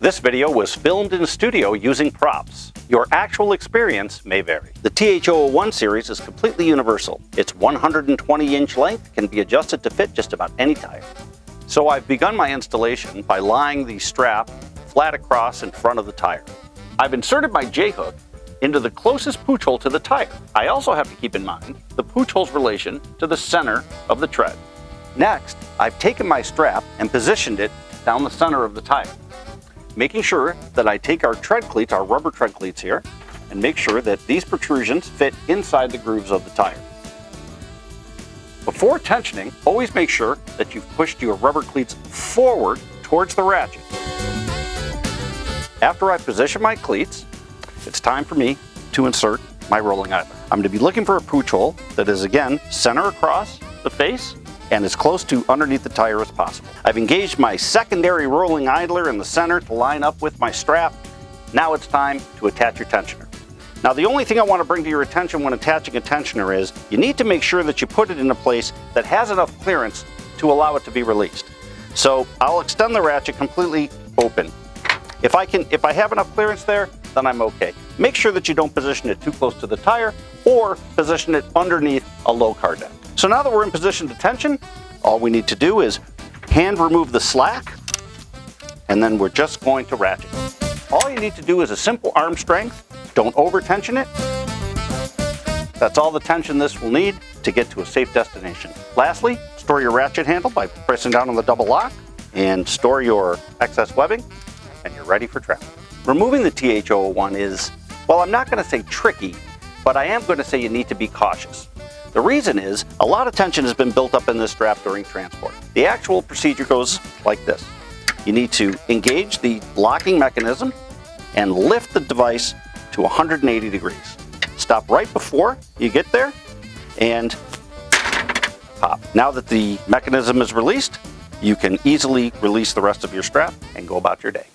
This video was filmed in a studio using props. Your actual experience may vary. The TH001 series is completely universal. Its 120-inch length can be adjusted to fit just about any tire. So I've begun my installation by lying the strap flat across in front of the tire. I've inserted my J-hook into the closest pooch hole to the tire. I also have to keep in mind the pooch hole's relation to the center of the tread. Next, I've taken my strap and positioned it down the center of the tire, making sure that I take our tread cleats, our rubber tread cleats here, and make sure that these protrusions fit inside the grooves of the tire. Before tensioning, always make sure that you've pushed your rubber cleats forward towards the ratchet. After I position my cleats, it's time for me to insert my rolling idler. I'm going to be looking for a pooch hole that is, again, center across the face and as close to underneath the tire as possible. I've engaged my secondary rolling idler in the center to line up with my strap. Now it's time to attach your tensioner. Now the only thing I want to bring to your attention when attaching a tensioner is you need to make sure that you put it in a place that has enough clearance to allow it to be released. So I'll extend the ratchet completely open. If I have enough clearance there, then I'm okay. Make sure that you don't position it too close to the tire or position it underneath a low car deck. So now that we're in position to tension, all we need to do is hand remove the slack, and then we're just going to ratchet. All you need to do is a simple arm strength. Don't over tension it. That's all the tension this will need to get to a safe destination. Lastly, store your ratchet handle by pressing down on the double lock and store your excess webbing, and you're ready for travel. Removing the TH001 is, well, I'm not going to say tricky, but I am going to say you need to be cautious. The reason is a lot of tension has been built up in this strap during transport. The actual procedure goes like this. You need to engage the locking mechanism and lift the device to 180 degrees. Stop right before you get there and pop. Now that the mechanism is released, you can easily release the rest of your strap and go about your day.